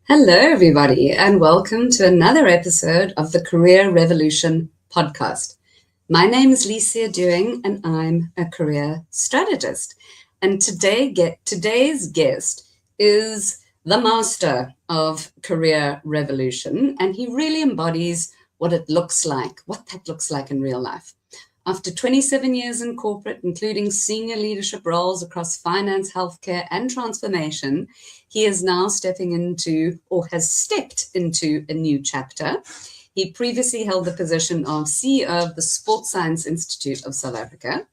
Hello, everybody, and welcome to another episode of the Career Revolution podcast. My name is Licia Dewing, and I'm a career strategist. And today's guest is the master of Career Revolution, and he really embodies what that looks like in real life. After 27 years in corporate, including senior leadership roles across finance, healthcare, and transformation, he is now has stepped into a new chapter. He previously held the position of CEO of the Sports Science Institute of South Africa,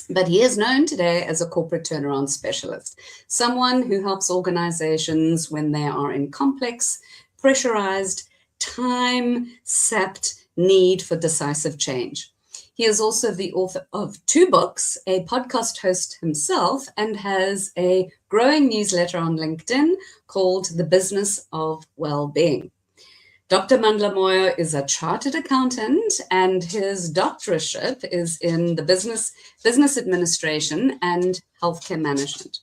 but he is known today as a corporate turnaround specialist, someone who helps organizations when they are in complex, pressurized, time-sapped need for decisive change. He is also the author of 2 books, a podcast host himself, and has a growing newsletter on LinkedIn called The Business of Wellbeing. Dr. Mandla Moyo is a chartered accountant, and his doctorate is in the business administration and healthcare management.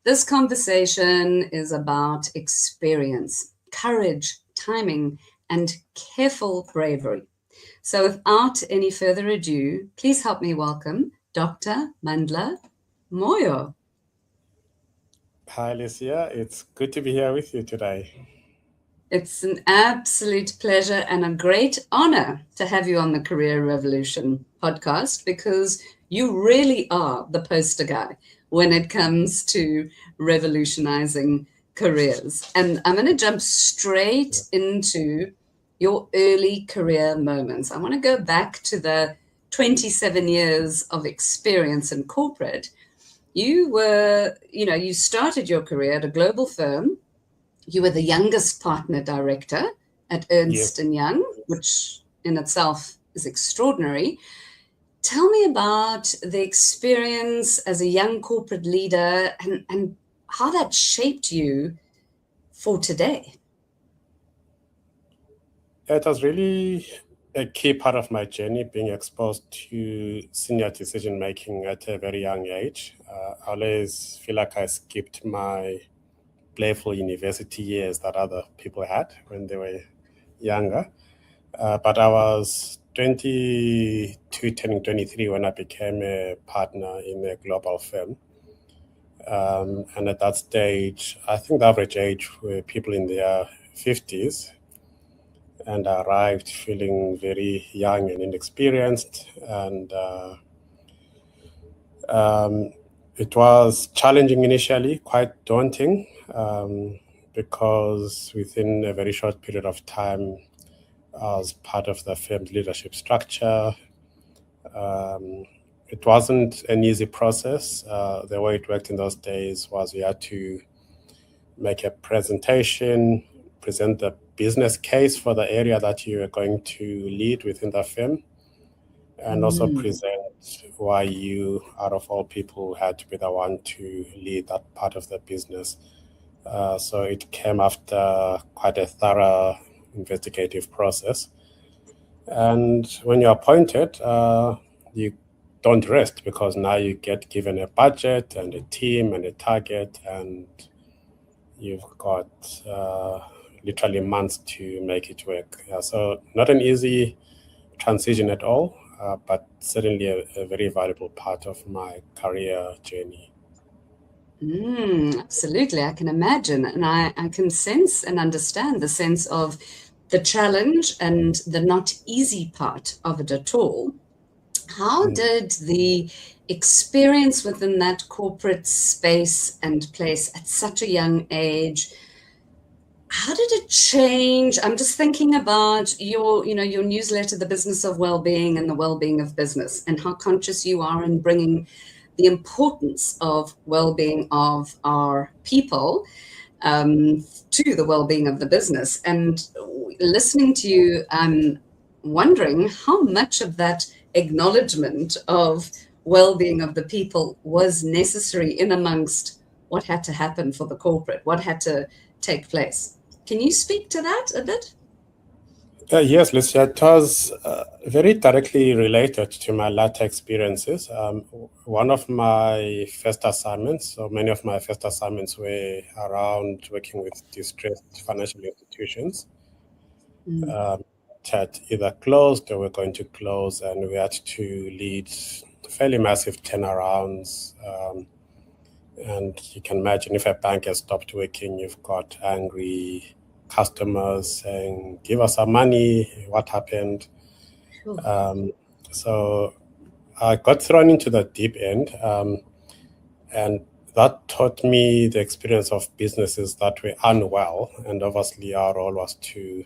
This conversation is about experience, courage, timing, and careful bravery. So without any further ado, please help me welcome Dr. Mandla Moyo. Hi, Licia. It's good to be here with you today. It's an absolute pleasure and a great honor to have you on the Career Revolution podcast, because you really are the poster guy when it comes to revolutionizing careers. And I'm going to jump straight into your early career moments. I want to go back to the 27 years of experience in corporate. You started your career at a global firm. You were the youngest partner director at Ernst & Young, which in itself is extraordinary. Tell me about the experience as a young corporate leader and how that shaped you for today. It was really a key part of my journey, being exposed to senior decision-making at a very young age. I always feel like I skipped my playful university years that other people had when they were younger. But I was 22, turning 23 when I became a partner in a global firm. And at that stage, I think the average age were people in their 50s. And I arrived feeling very young and inexperienced. And it was challenging initially, quite daunting, because within a very short period of time, I was part of the firm's leadership structure. It wasn't an easy process. The way it worked in those days was we had to make a presentation, present the business case for the area that you are going to lead within the firm, and also present why you, out of all people, had to be the one to lead that part of the business. So it came after quite a thorough investigative process. And when you're appointed, you don't rest, because now you get given a budget and a team and a target, and you've got literally months to make it work. So not an easy transition at all, but certainly a very valuable part of my career journey. Absolutely, I can imagine. And I can sense and understand the sense of the challenge and the not easy part of it at all. How did the experience within that corporate space and place at such a young age, how did it change? I'm just thinking about your newsletter, The Business of Wellbeing and the Wellbeing of Business, and how conscious you are in bringing the importance of well-being of our people to the well-being of the business. And listening to you, I'm wondering how much of that acknowledgement of well-being of the people was necessary in amongst what had to happen for the corporate, what had to take place. Can you speak to that a bit? Yes, Lucia, it was very directly related to my latter experiences. One of my first assignments, so many of my first assignments were around working with distressed financial institutions that either closed or were going to close, and we had to lead fairly massive turnarounds. And you can imagine if a bank has stopped working, you've got angry customers saying, "Give us our money. What happened?" Sure. So I got thrown into the deep end, and that taught me the experience of businesses that were unwell, and obviously our role was to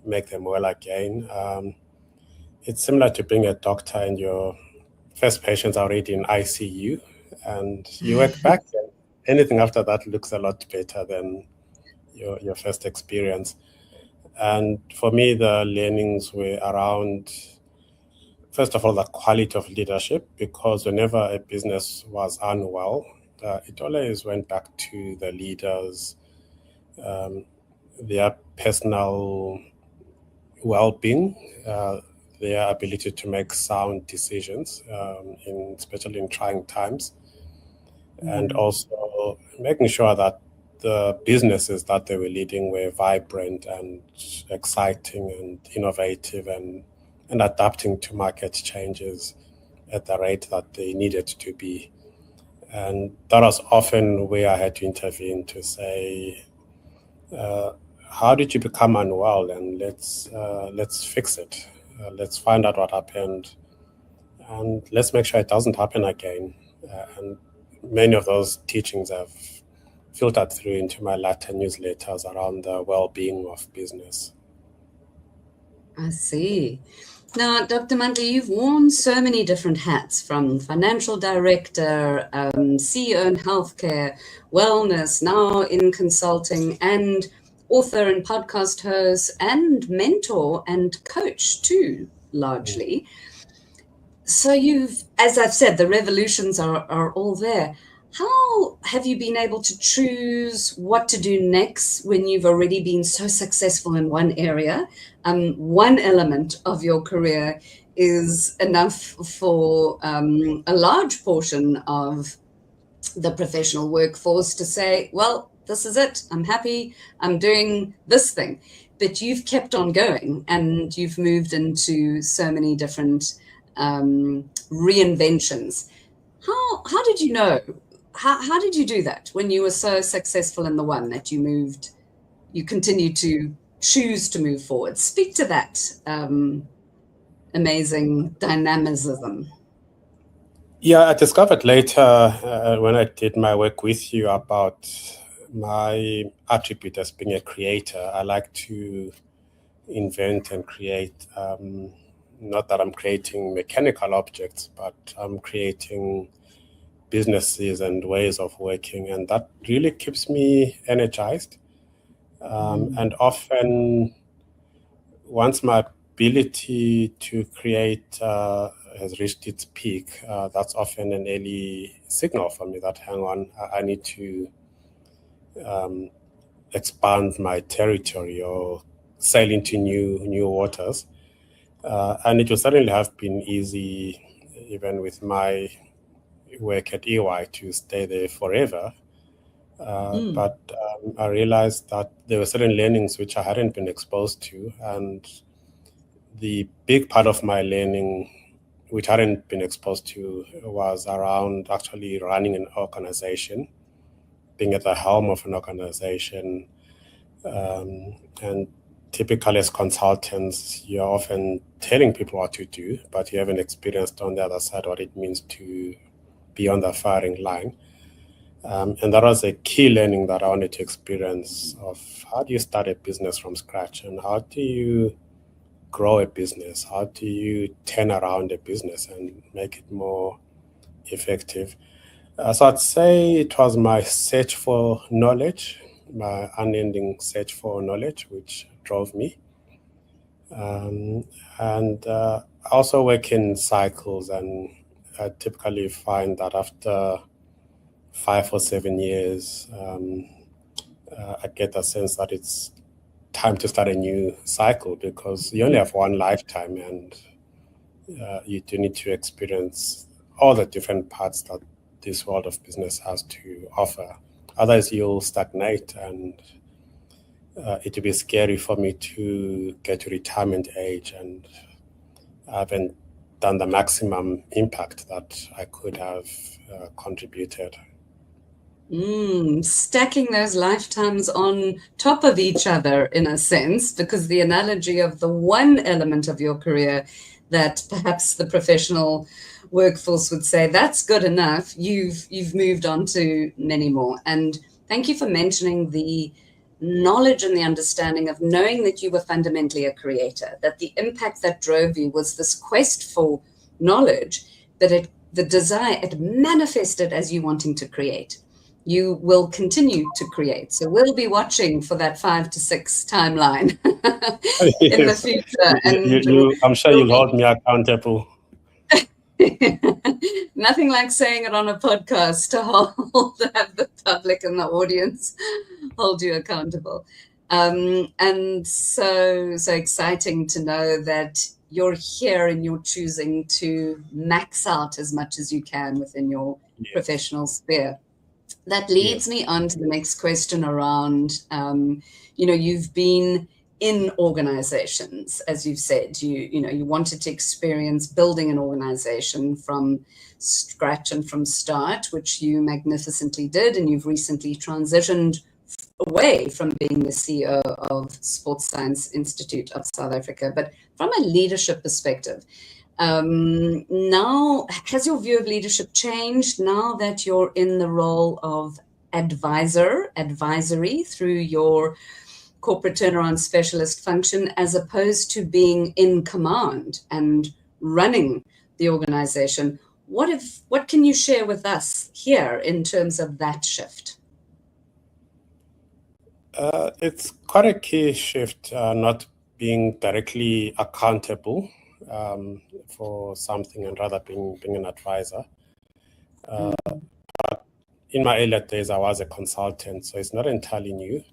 make them well again. It's similar to being a doctor and your first patient's already in ICU, and you work back, and anything after that looks a lot better than your first experience. And for me, the learnings were around, first of all, the quality of leadership, because whenever a business was unwell, it always went back to the leaders, their personal well-being, their ability to make sound decisions, especially in trying times, and also making sure that the businesses that they were leading were vibrant and exciting and innovative and adapting to market changes at the rate that they needed to be. And that was often where I had to intervene to say, how did you become unwell? And let's fix it. Let's find out what happened, and let's make sure it doesn't happen again. And many of those teachings have filtered through into my latter newsletters around the well-being of business. I see. Now, Dr. Mandla, you've worn so many different hats, from financial director, CEO in healthcare, wellness, now in consulting, and author and podcast host, and mentor and coach too, largely. So you've, as I've said, the revolutions are all there. How have you been able to choose what to do next when you've already been so successful in one area? One element of your career is enough for a large portion of the professional workforce to say, well, this is it. I'm happy. I'm doing this thing. But you've kept on going, and you've moved into so many different reinventions. How did you know? How did you do that when you were so successful in the one that you continued to choose to move forward? Speak to that amazing dynamism. Yeah, I discovered later when I did my work with you about my attribute as being a creator. I like to invent and create. Not that I'm creating mechanical objects, but I'm creating businesses and ways of working, and that really keeps me energized. And often, once my ability to create has reached its peak, that's often an early signal for me that, hang on, I need to expand my territory or sail into new waters. And it would certainly have been easy, even with my work at EY, to stay there forever. But I realized that there were certain learnings which I hadn't been exposed to, and the big part of my learning, which I hadn't been exposed to, was around actually running an organization, being at the helm of an organization. And typically as consultants, you're often telling people what to do, but you haven't experienced on the other side what it means to be on the firing line. And that was a key learning that I wanted to experience, of how do you start a business from scratch, and how do you grow a business? How do you turn around a business and make it more effective? So I'd say it was my search for knowledge, my unending search for knowledge, which drove me. And I also work in cycles, and I typically find that after 5 or 7 years, I get a sense that it's time to start a new cycle, because you only have one lifetime, and you do need to experience all the different parts that this world of business has to offer. Otherwise, you'll stagnate, and it would be scary for me to get to retirement age and I haven't done the maximum impact that I could have contributed. Stacking those lifetimes on top of each other, in a sense, because the analogy of the one element of your career that perhaps the professional workforce would say, that's good enough, you've moved on to many more. And thank you for mentioning the knowledge and the understanding of knowing that you were fundamentally a creator, that the impact that drove you was this quest for knowledge, but the desire, it manifested as you wanting to create. You will continue to create. So we'll be watching for that 5 to 6 timeline in the future. And I'm sure you'll hold me accountable. Nothing like saying it on a podcast to have the public and the audience hold you accountable. And so exciting to know that you're here and you're choosing to max out as much as you can within your professional sphere. That leads me on to the next question around, you've been in organizations, as you've said, you wanted to experience building an organization from scratch and from start, which you magnificently did. And you've recently transitioned away from being the CEO of Sports Science Institute of South Africa. But from a leadership perspective, now, has your view of leadership changed now that you're in the role of advisory through your corporate turnaround specialist function, as opposed to being in command and running the organization? What can you share with us here in terms of that shift? It's quite a key shift, not being directly accountable for something and rather being an advisor. But in my earlier days, I was a consultant, so it's not entirely new.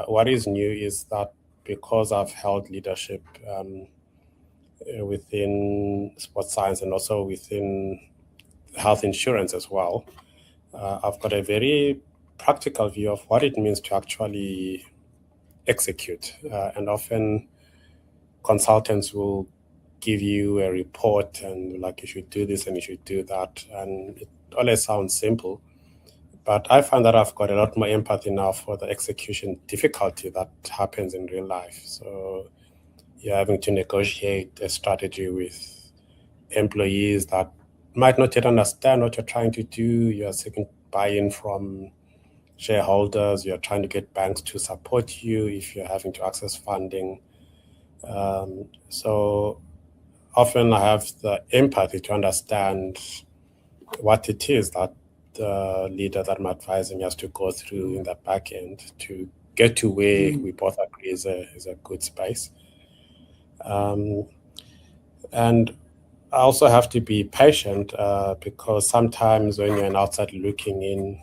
What is new is that because I've held leadership within sports science and also within health insurance as well, I've got a very practical view of what it means to actually execute. And often consultants will give you a report and like, you should do this and you should do that. And it always sounds simple. But I find that I've got a lot more empathy now for the execution difficulty that happens in real life. So you're having to negotiate a strategy with employees that might not yet understand what you're trying to do. You're seeking buy-in from shareholders. You're trying to get banks to support you if you're having to access funding. So often I have the empathy to understand what it is that the leader that I'm advising has to go through in the back end to get to where we both agree is a good space. And I also have to be patient because sometimes when you're an outside looking in,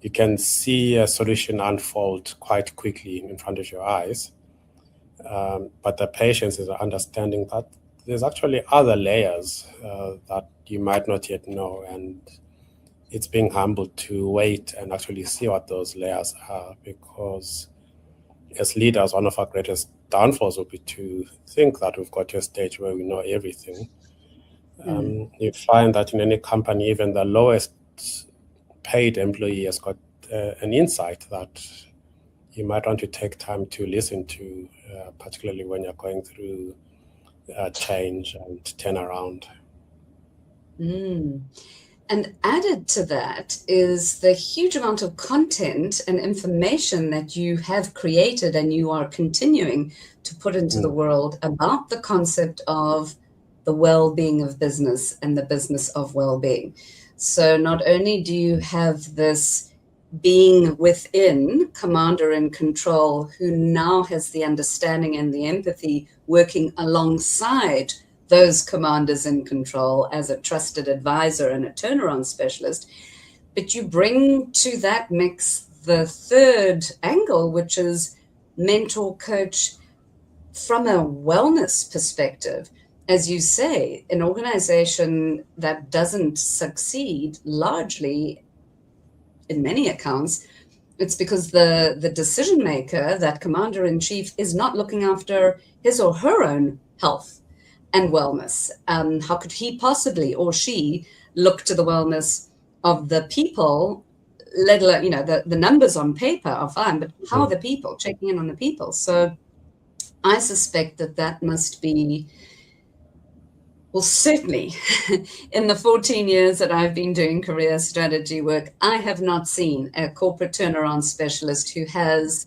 you can see a solution unfold quite quickly in front of your eyes. But the patience is understanding that there's actually other layers that you might not yet know, and it's being humble to wait and actually see what those layers are, because as leaders, one of our greatest downfalls will be to think that we've got to a stage where we know everything. You find that in any company, even the lowest paid employee has got an insight that you might want to take time to listen to, particularly when you're going through change and turnaround. And added to that is the huge amount of content and information that you have created and you are continuing to put into the world about the concept of the well-being of business and the business of well-being. So not only do you have this being within, commander in control, who now has the understanding and the empathy working alongside those commanders in control as a trusted advisor and a turnaround specialist, but you bring to that mix the third angle, which is mentor, coach from a wellness perspective. As you say, an organization that doesn't succeed largely, in many accounts, it's because the decision maker, that commander in chief, is not looking after his or her own health and wellness. How could he possibly, or she, look to the wellness of the people? Let alone, the numbers on paper are fine, but how are the people? Checking in on the people. So I suspect that must be, well, certainly in the 14 years that I've been doing career strategy work, I have not seen a corporate turnaround specialist who has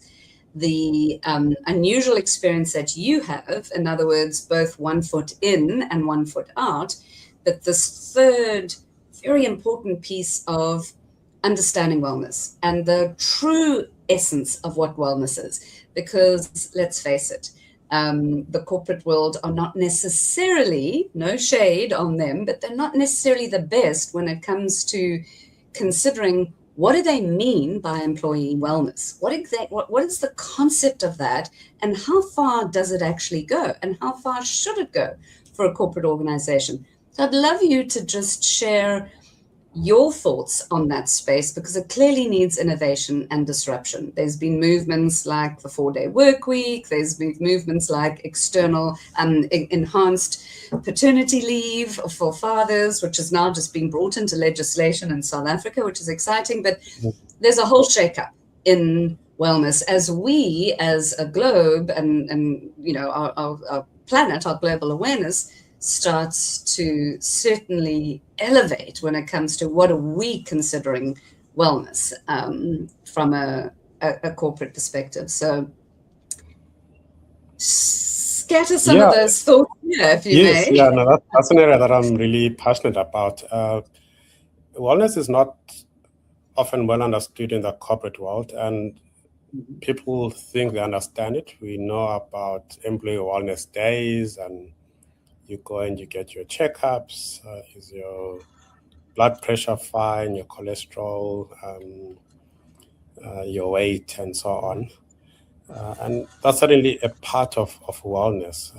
the unusual experience that you have. In other words, both 1 foot in and 1 foot out, but this third very important piece of understanding wellness and the true essence of what wellness is. Because let's face it, the corporate world are not necessarily, no shade on them, but they're not necessarily the best when it comes to considering what do they mean by employee wellness? What is the concept of that, and how far does it actually go, and how far should it go for a corporate organization? So I'd love you to just share your thoughts on that space, because it clearly needs innovation and disruption. There's been movements like the 4-day work week. There's been movements like external enhanced paternity leave for fathers, which is now just being brought into legislation in South Africa, which is exciting. But there's a whole shakeup in wellness as we, as a globe, and our planet, our global awareness starts to certainly elevate when it comes to what are we considering wellness from a corporate perspective. So scatter some of those thoughts here, if you may. Yeah, no, that's an area that I'm really passionate about. Wellness is not often well understood in the corporate world, and people think they understand it. We know about employee wellness days, and you go and you get your checkups. Is your blood pressure fine, your cholesterol, your weight, and so on. And that's certainly a part of wellness.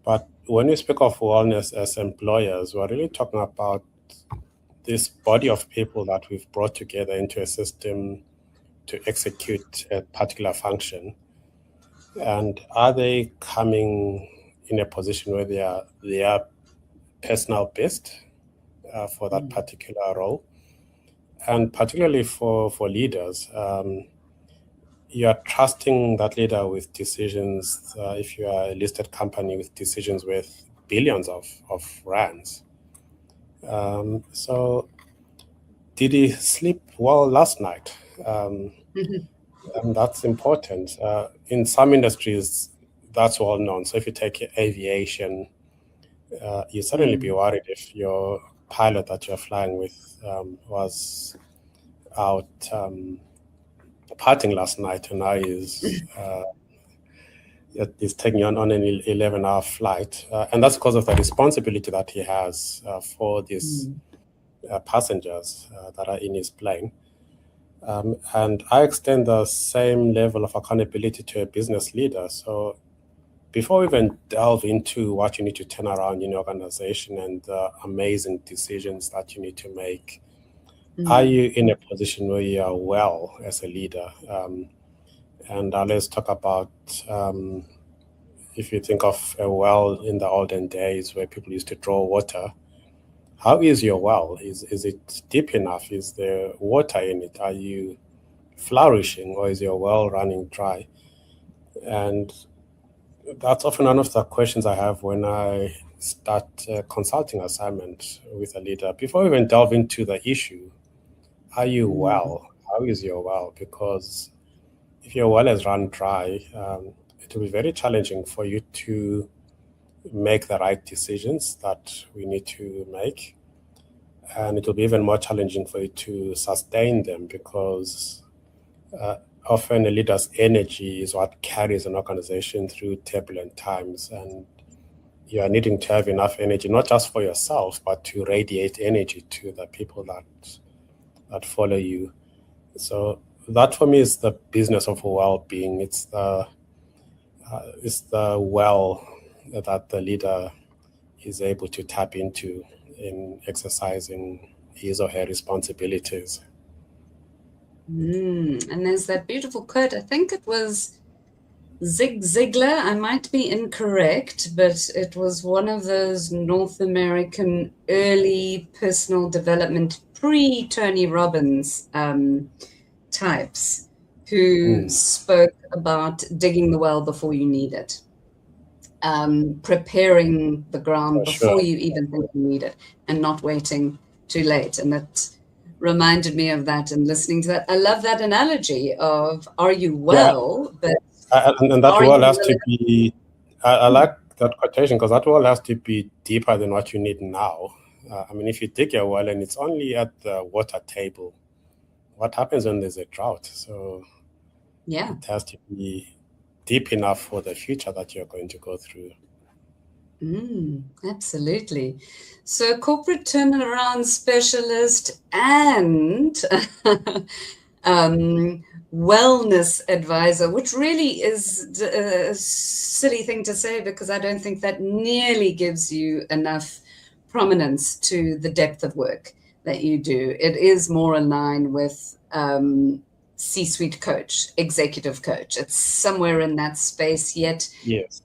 But when we speak of wellness as employers, we're really talking about this body of people that we've brought together into a system to execute a particular function. And are they coming in a position where they are personal best for that particular role? And particularly for leaders, you are trusting that leader with decisions. If you are a listed company, with decisions worth billions of rands. So did he sleep well last night? And that's important. In some industries, that's well known. So if you take aviation, you'd certainly be worried if your pilot that you're flying with was out partying last night, and now he's taking you on an 11-hour flight. And that's because of the responsibility that he has for these passengers that are in his plane. And I extend the same level of accountability to a business leader. So before we even delve into what you need to turn around in your organization and the amazing decisions that you need to make, are you in a position where you are well as a leader? And let's talk about, if you think of a well in the olden days where people used to draw water, how is your well? Is it deep enough? Is there water in it? Are you flourishing, or is your well running dry? And that's often one of the questions I have when I start a consulting assignment with a leader. Before we even delve into the issue, are you well? How is your well? Because if your well has run dry, it will be very challenging for you to make the right decisions that we need to make. And it will be even more challenging for you to sustain them, because often a leader's energy is what carries an organization through turbulent times. And you are needing to have enough energy, not just for yourself, but to radiate energy to the people that follow you. So that for me is the business of well-being. It's the well that the leader is able to tap into in exercising his or her responsibilities. And there's that beautiful quote. I think it was Zig Ziglar. I might be incorrect, but it was one of those North American early personal development pre-Tony Robbins types who spoke about digging the well before you need it, preparing the ground before you even think you need it, and not waiting too late. And it reminded me of that, and listening to that, I love that analogy of are you well, but and that well has to be, I like that quotation, because that well has to be deeper than what you need now. I mean, if you dig a well and it's only at the water table, what happens when there's a drought? So it has to be deep enough for the future that you're going to go through. Absolutely. So corporate turnaround specialist and wellness advisor, which really is a silly thing to say, because I don't think that nearly gives you enough prominence to the depth of work that you do. It is more in line with C-suite coach, executive coach. It's somewhere in that space, yet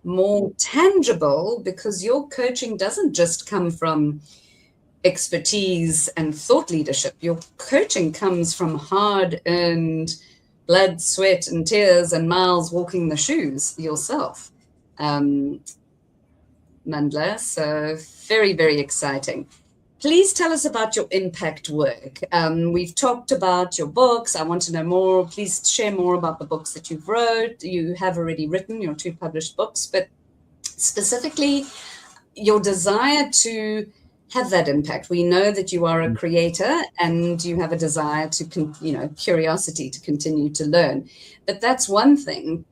more tangible, because your coaching doesn't just come from expertise and thought leadership. Your coaching comes from hard-earned blood, sweat, and tears and miles walking the shoes yourself, Mandla. So very, very exciting. Please tell us about your impact work. We've talked about your books. I want to know more. Please share more about the books that you've wrote. You have already written your 2 published books, but specifically your desire to have that impact. We know that you are a creator and you have a desire to, curiosity to continue to learn. But that's one thing.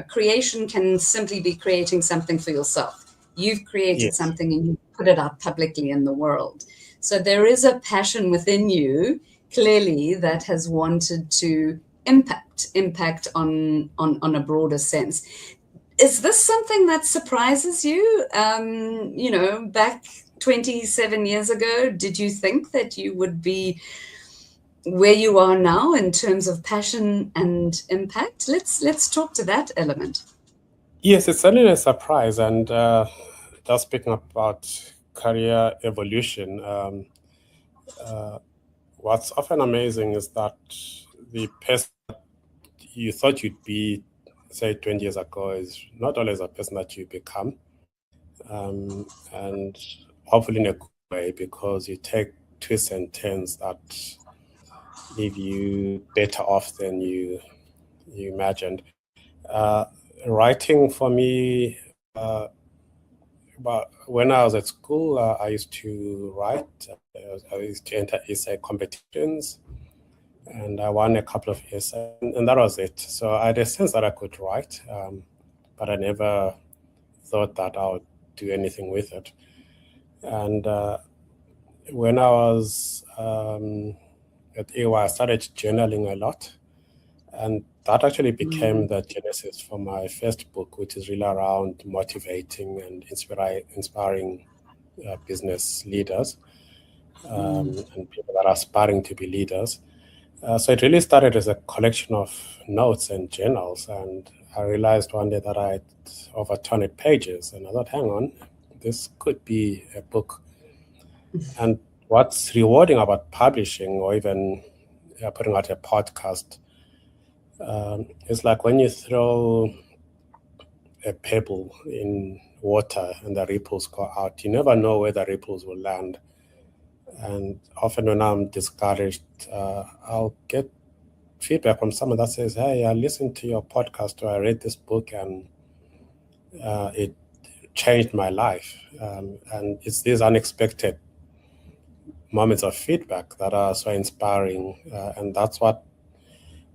Creation can simply be creating something for yourself. You've created something and you put it out publicly in the world. So there is a passion within you, clearly, that has wanted to impact on a broader sense. Is this something that surprises you? Back 27 years ago, did you think that you would be where you are now in terms of passion and impact? Let's talk to that element. Yes, it's certainly a surprise. And just speaking about career evolution, what's often amazing is that the person you thought you'd be, say, 20 years ago is not always a person that you become. And hopefully in a good way, because you take twists and turns that leave you better off than you imagined. Writing for me, but when I was at school, I used to write. I used to enter essay competitions, and I won a couple of essays, and that was it. So I had a sense that I could write, but I never thought that I would do anything with it. And when I was at AY, I started journaling a lot, and that actually became the genesis for my first book, which is really around motivating and inspiring business leaders and people that are aspiring to be leaders. So it really started as a collection of notes and journals, and I realized one day that I had over 200 pages, and I thought, hang on, this could be a book. And what's rewarding about publishing, or even putting out a podcast, it's like when you throw a pebble in water and the ripples go out, you never know where the ripples will land. And often when I'm discouraged, I'll get feedback from someone that says, hey, I listened to your podcast, or I read this book, and it changed my life. And it's these unexpected moments of feedback that are so inspiring. And that's what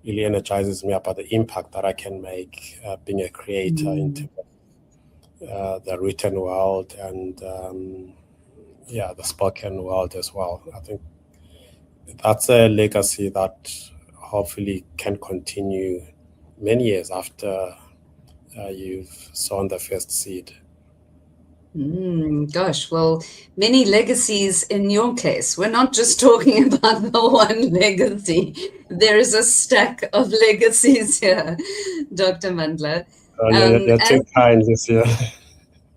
really energizes me about the impact that I can make being a creator into the written world and the spoken world as well. I think that's a legacy that hopefully can continue many years after you've sown the first seed. Gosh, well, many legacies in your case. We're not just talking about the one legacy. There is a stack of legacies here, Dr. Mandla. You're too kind this year.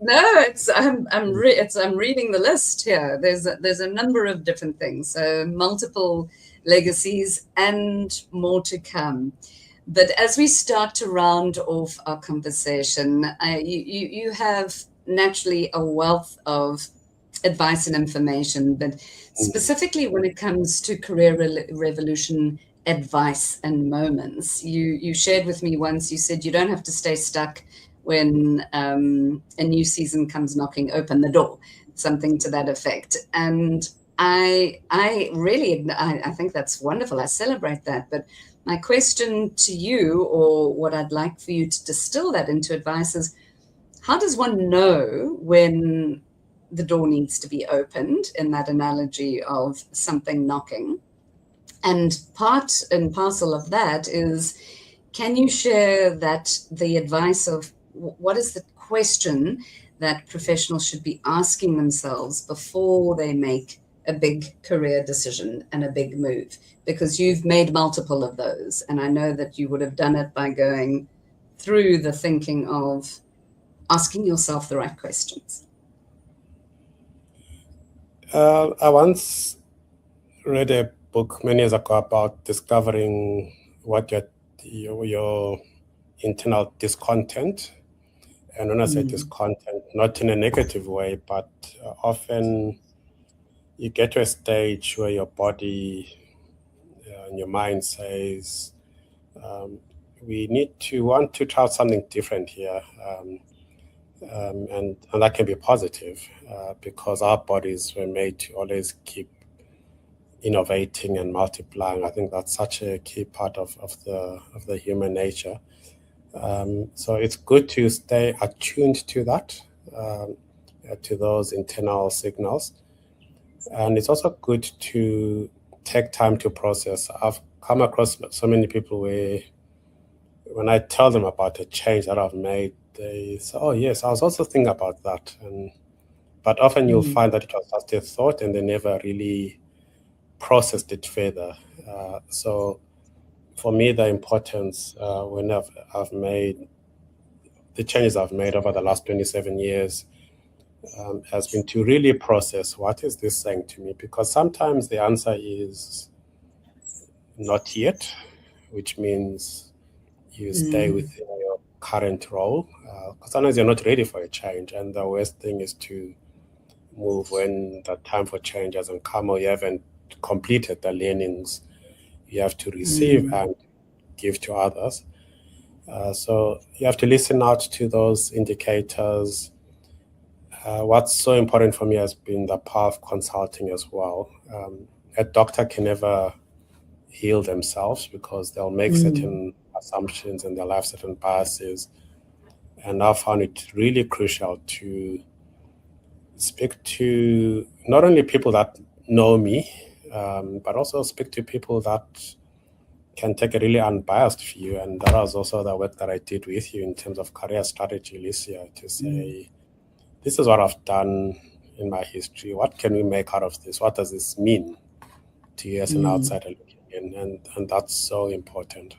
No, I'm reading the list here. There's a number of different things, so multiple legacies and more to come. But as we start to round off our conversation, you have naturally a wealth of advice and information, but specifically when it comes to career revolution advice and moments, you shared with me once, you said you don't have to stay stuck when a new season comes knocking, open the door, something to that effect. And I think that's wonderful. I celebrate that. But my question to you, or what I'd like for you to distill that into advice, is how does one know when the door needs to be opened, in that analogy of something knocking? And part and parcel of that is, can you share that the advice of what is the question that professionals should be asking themselves before they make a big career decision and a big move? Because you've made multiple of those, and I know that you would have done it by going through the thinking of asking yourself the right questions. I once read a book many years ago about discovering what your internal discontent. And when I say discontent, not in a negative way, but often you get to a stage where your body and your mind says, we want to try something different here. And that can be positive because our bodies were made to always keep innovating and multiplying. I think that's such a key part of the human nature. So it's good to stay attuned to that, to those internal signals. And it's also good to take time to process. I've come across so many people where when I tell them about a change that I've made, they say, oh yes, I was also thinking about that. But often you'll find that it was just a thought and they never really processed it further. So for me, the importance when I've made the changes I've made over the last 27 years has been to really process, what is this saying to me? Because sometimes the answer is not yet, which means you stay within your current role. Because sometimes you're not ready for a change. And the worst thing is to move when the time for change hasn't come or you haven't completed the learnings you have to receive and give to others. So you have to listen out to those indicators. What's so important for me has been the power of consulting as well. A doctor can never heal themselves because they'll make certain assumptions and they'll have certain biases. And I found it really crucial to speak to not only people that know me, but also speak to people that can take a really unbiased view. And that was also the work that I did with you in terms of career strategy this year, to say, this is what I've done in my history. What can we make out of this? What does this mean to you as an outsider looking in? And that's so important.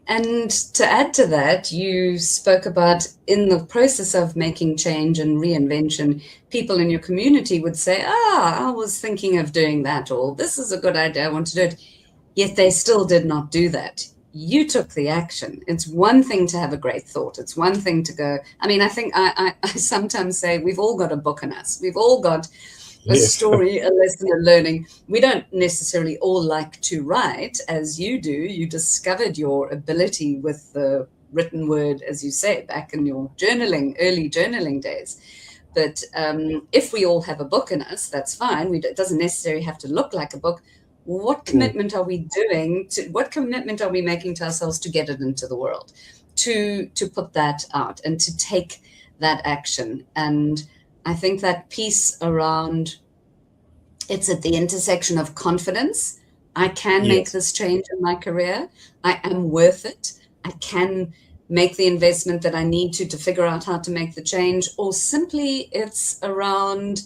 And to add to that, you spoke about in the process of making change and reinvention, people in your community would say, I was thinking of doing that, or this is a good idea, I want to do it. Yet they still did not do that. You took the action. It's one thing to have a great thought. It's one thing to go. I mean, I think I sometimes say we've all got a book in us. We've all got a story, a lesson, a learning. We don't necessarily all like to write as you do. You discovered your ability with the written word, as you say, back in your early journaling days. But if we all have a book in us, that's fine. It doesn't necessarily have to look like a book. What commitment are we doing? What commitment are we making to ourselves to get it into the world, to put that out and to take that action? And I think that piece around, it's at the intersection of confidence, I can make this change in my career. I am worth it. I can make the investment that I need to figure out how to make the change, or simply it's around,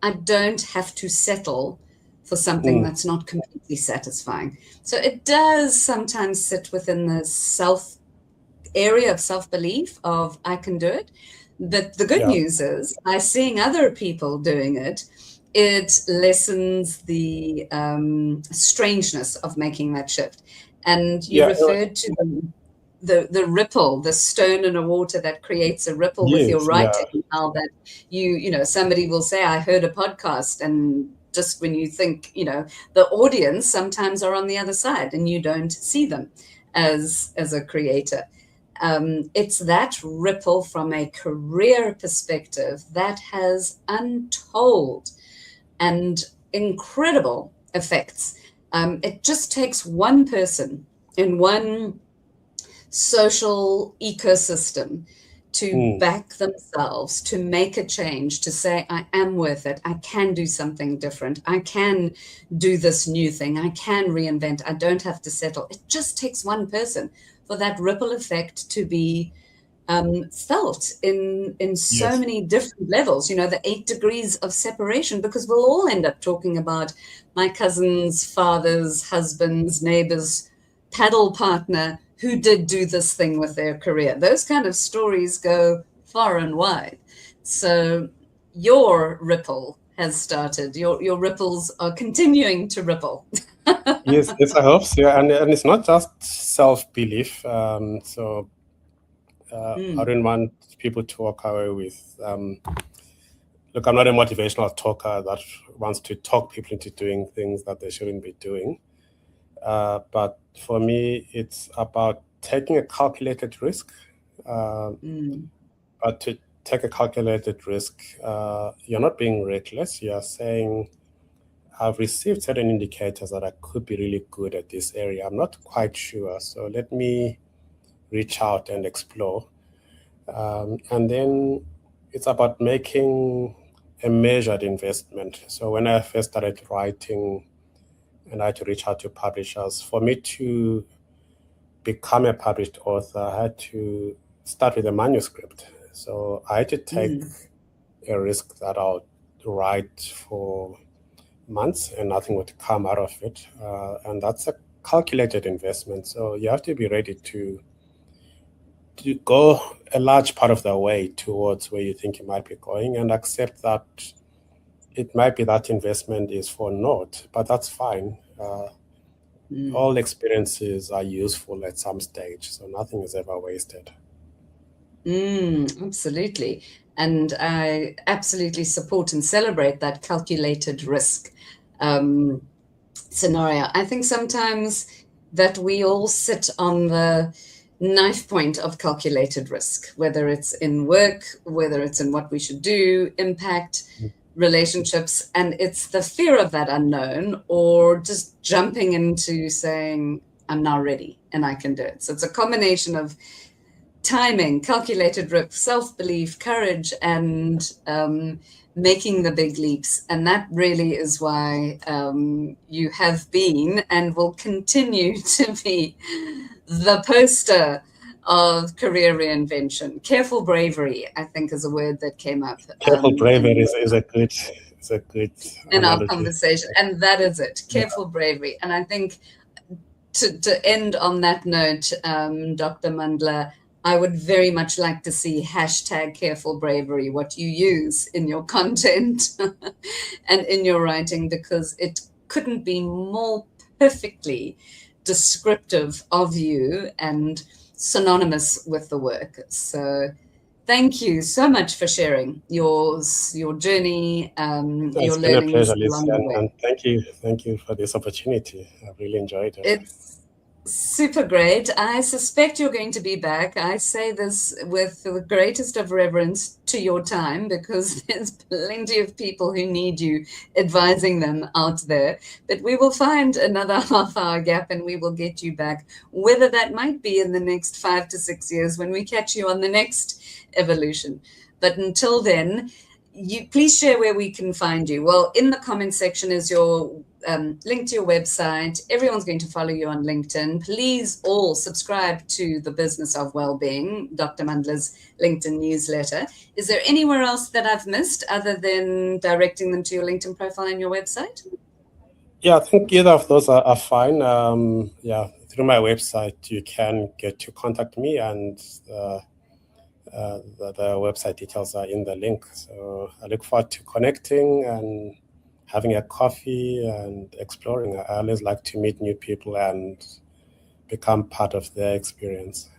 I don't have to settle for something that's not completely satisfying. So it does sometimes sit within the area of self-belief of I can do it. But the good news is, by seeing other people doing it, it lessens the strangeness of making that shift. And you referred to the ripple, the stone in a water that creates a ripple with your writing. How that somebody will say, I heard a podcast, and just when you think, the audience sometimes are on the other side and you don't see them as a creator. It's that ripple from a career perspective that has untold and incredible effects. It just takes one person in one social ecosystem to back themselves, to make a change, to say, I am worth it. I can do something different. I can do this new thing. I can reinvent. I don't have to settle. It just takes one person for that ripple effect to be felt in so many different levels, the 8 degrees of separation, because we'll all end up talking about my cousin's father's husband's neighbor's paddle partner who did do this thing with their career. Those kind of stories go far and wide. So your ripple has started. Your ripples are continuing to ripple. Yes, I hope so. And it's not just self-belief. I don't want people to walk away with, look, I'm not a motivational talker that wants to talk people into doing things that they shouldn't be doing. But for me, it's about taking a calculated risk. But to take a calculated risk, you're not being reckless. You're saying, I've received certain indicators that I could be really good at this area. I'm not quite sure. So let me reach out and explore. And then it's about making a measured investment. So when I first started writing and I had to reach out to publishers, for me to become a published author, I had to start with a manuscript. So I had to take a risk that I'll write for months and nothing would come out of it. And that's a calculated investment. So you have to be ready to go a large part of the way towards where you think you might be going, and accept that it might be that investment is for naught, but that's fine. All experiences are useful at some stage, so nothing is ever wasted. Absolutely. And I absolutely support and celebrate that calculated risk scenario. I think sometimes that we all sit on the knife point of calculated risk, whether it's in work, whether it's in what we should do, impact, relationships, and it's the fear of that unknown, or just jumping into saying, I'm now ready and I can do it. So it's a combination of timing, calculated risk, self-belief, courage, and making the big leaps. And that really is why you have been and will continue to be the poster of career reinvention. Careful bravery, I think, is a word that came up. Careful bravery is a good in our conversation, and that is it. Careful bravery. And I think to end on that note, Dr. Mandla, I would very much like to see #careful-bravery, what you use in your content and in your writing, because it couldn't be more perfectly descriptive of you and synonymous with the work. So thank you so much for sharing your journey, your learnings. It's been a pleasure, Lisa, and thank you for this opportunity. I've really enjoyed it. It's super great. I suspect you're going to be back. I say this with the greatest of reverence to your time, because there's plenty of people who need you advising them out there. But we will find another half-hour gap and we will get you back, whether that might be in the next 5 to 6 years when we catch you on the next evolution. But until then, please share where we can find you. Well, in the comment section is your link to your website. Everyone's going to follow you on LinkedIn. Please all subscribe to the Business of Wellbeing, Dr. Mandla's LinkedIn newsletter. Is there anywhere else that I've missed other than directing them to your LinkedIn profile and your website? Yeah, I think either of those are fine. Through my website, you can get to contact me, and the website details are in the link. So I look forward to connecting and having a coffee and exploring. I always like to meet new people and become part of their experience.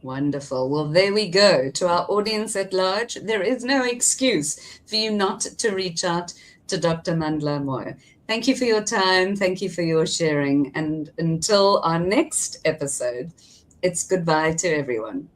Wonderful. Well, there we go. To our audience at large, there is no excuse for you not to reach out to Dr. Mandla Moyo. Thank you for your time. Thank you for your sharing. And until our next episode, it's goodbye to everyone.